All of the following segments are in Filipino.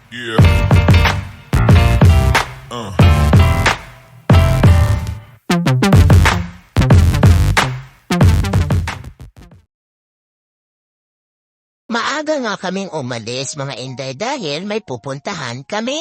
Yeah. Uh. Maaga nga kaming umalis mga Inday dahil may pupuntahan kami.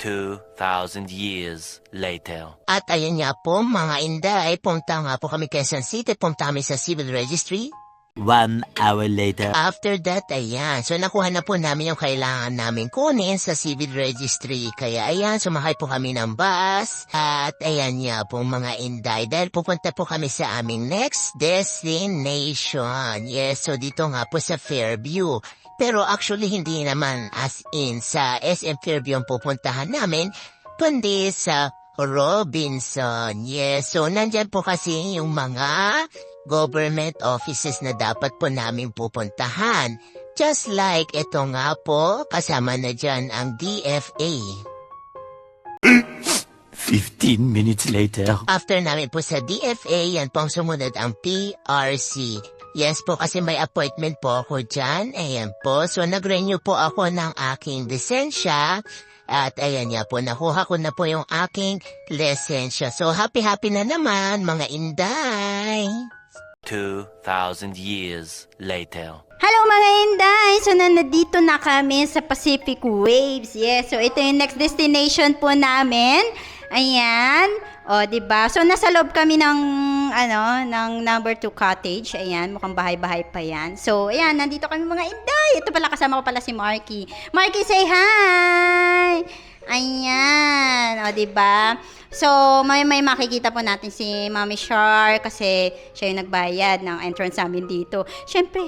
2,000 years later. At ayun nga po mga Inday, punta nga po kami Quezon City, punta kami sa Civil Registry. 1 hour later. After that, ayan. So, nakuha na po namin yung kailangan namin kunin sa Civil Registry. Kaya, ayan, sumakay po kami ng bus. At, ayan nga po mga Inday. Dahil pupunta po kami sa aming next destination. Yes, so dito nga po sa Fairview. Pero actually, hindi naman as in sa SM Fairview ang pupuntahan namin, kundi sa Robinson. Yes, so nandyan po kasi yung mga government offices na dapat po namin pupuntahan. Just like ito nga po, kasama na dyan ang DFA. 15 minutes later. After namin po sa DFA, yan po ang sumunod ang PRC. Yes po, kasi may appointment po ako dyan. Ayan po, so nag-renew po ako ng aking lisensya. At ayan nga po, nakuha ko na po yung aking lisensya. So happy-happy na naman mga Inday. 2,000 years later. Hello mga Inday! So nandito na kami sa Pacific Waves. Yes, so ito yung next destination po namin. Ayan. O, diba? So nasa loob kami ng number 2 cottage. Ayan, mukhang bahay-bahay pa yan. So, ayan, nandito kami mga Inday. Ito pala, kasama ko pala si Marky. Marky, say hi! Ayan. O, diba? So, may makikita po natin si Mami Char kasi siya yung nagbayad ng entrance namin dito. Siyempre,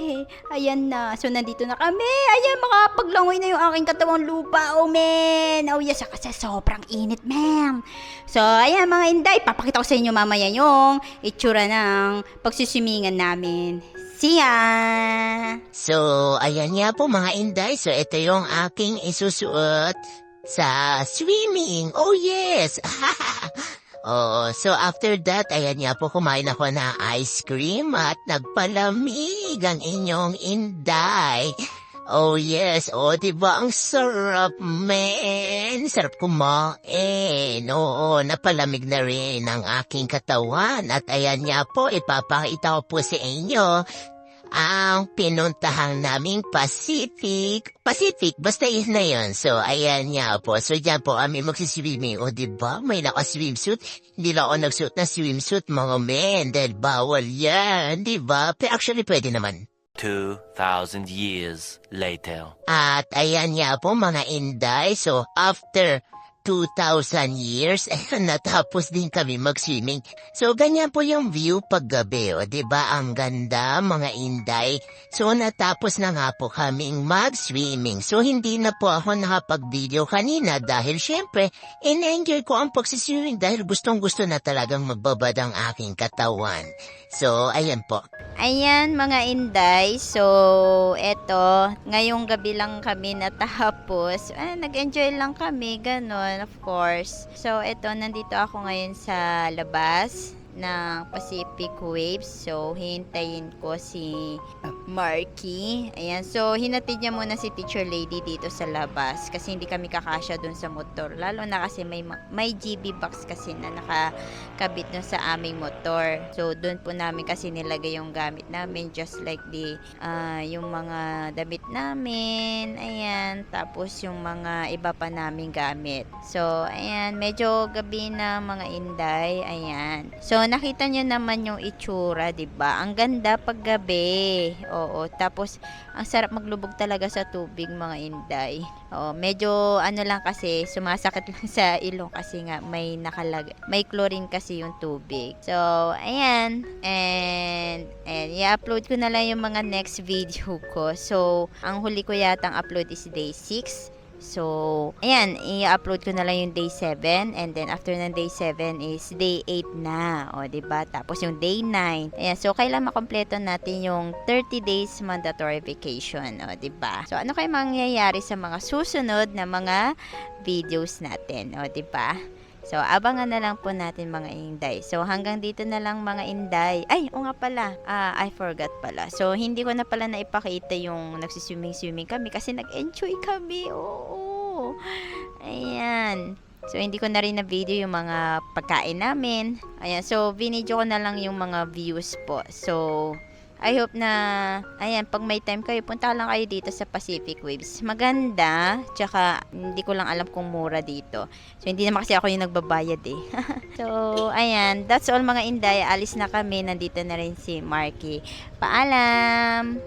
ayan na. So, nandito na kami. Ayan, makapaglangoy na yung aking katawang lupa. Oh, man. Oh, yes. Kasi sobrang init, ma'am. So, ayan mga Inday. Papakita ko sa inyo mamaya yung itsura ng pagsisimingan namin. See ya! So, ayan nga po mga Inday. So, ito yung aking isusuot sa swimming. Oh, yes! Oh, so after that, ayan nga po, kumain ako na ice cream at nagpalamig ang inyong Inday. Oh, yes. Oh, diba? Ang sarap, man. Sarap kumain. Oo, napalamig na rin ang aking katawan. At ayan nga po, ipapakita ko po sa inyo ang pinuntahan naming Pacific, basta yun na yun. So, ayan nga po. So, dyan po kami magsiswimming. O, diba? May naka-swimsuit. Hindi lang ako nagsuot na swimsuit, mga men. Dahil bawal yan, diba? Pero actually, pwede naman. 2,000 years later. At ayan nga po, mga Inday. So, after 2,000 years, natapos din kami mag-swimming. So, ganyan po yung view paggabi, o, diba? Ang ganda, mga Inday. So, natapos na nga po kaming mag-swimming. So, hindi na po ako nakapag-video kanina dahil syempre, in-enjoy ko ang pagsiswimming dahil gustong-gusto na talagang magbabad ang aking katawan. So, ayan po. Ayan mga Inday, so eto, ngayong gabi lang kami natapos. Nag-enjoy lang kami, ganun, of course. So eto, nandito ako ngayon sa labas ng Pacific Waves. So, hintayin ko si Marky. Ayan. So, hinatid niya muna si Teacher Lady dito sa labas kasi hindi kami kakasya dun sa motor. Lalo na kasi may GB box kasi na nakakabit dun sa aming motor. So, dun po namin kasi nilagay yung gamit namin just like yung mga damit namin. Ayan. Tapos, yung mga iba pa naming gamit. So, ayan. Medyo gabi na mga Inday. Ayan. So, nakita nyo naman yung itsura, 'di ba? Ang ganda pag gabi. Oo, tapos ang sarap maglubog talaga sa tubig, mga Inday. Oo, medyo lang kasi sumasakit lang sa ilong kasi nga may chlorine kasi yung tubig. So, ayan. And i-upload ko na lang yung mga next video ko. So, ang huli ko yatang upload is day 6. So, ayan, i-upload ko na lang yung day 7 and then after ng day 7 is day 8 na. O, diba? Tapos yung day 9. Ayan, so kailan makompleto natin yung 30 days mandatory vacation. O, diba? So, ano kayo mangyayari sa mga susunod na mga videos natin? O, diba? So, abangan na lang po natin mga Inday. So, hanggang dito na lang mga Inday. Ay, o nga pala. I forgot pala. So, hindi ko na pala naipakita yung nagsiswimming-swimming kami kasi nag-enjoy kami. Oo. Ayan. So, hindi ko na rin na-video yung mga pagkain namin. Ayan. So, video ko na lang yung mga views po. So, I hope na, ayan, pag may time kayo, punta lang kayo dito sa Pacific Waves. Maganda. Tsaka, hindi ko lang alam kung mura dito. So, hindi naman kasi ako yung nagbabayad eh. So, ayan. That's all mga Inday. Alis na kami. Nandito na rin si Marky. Paalam!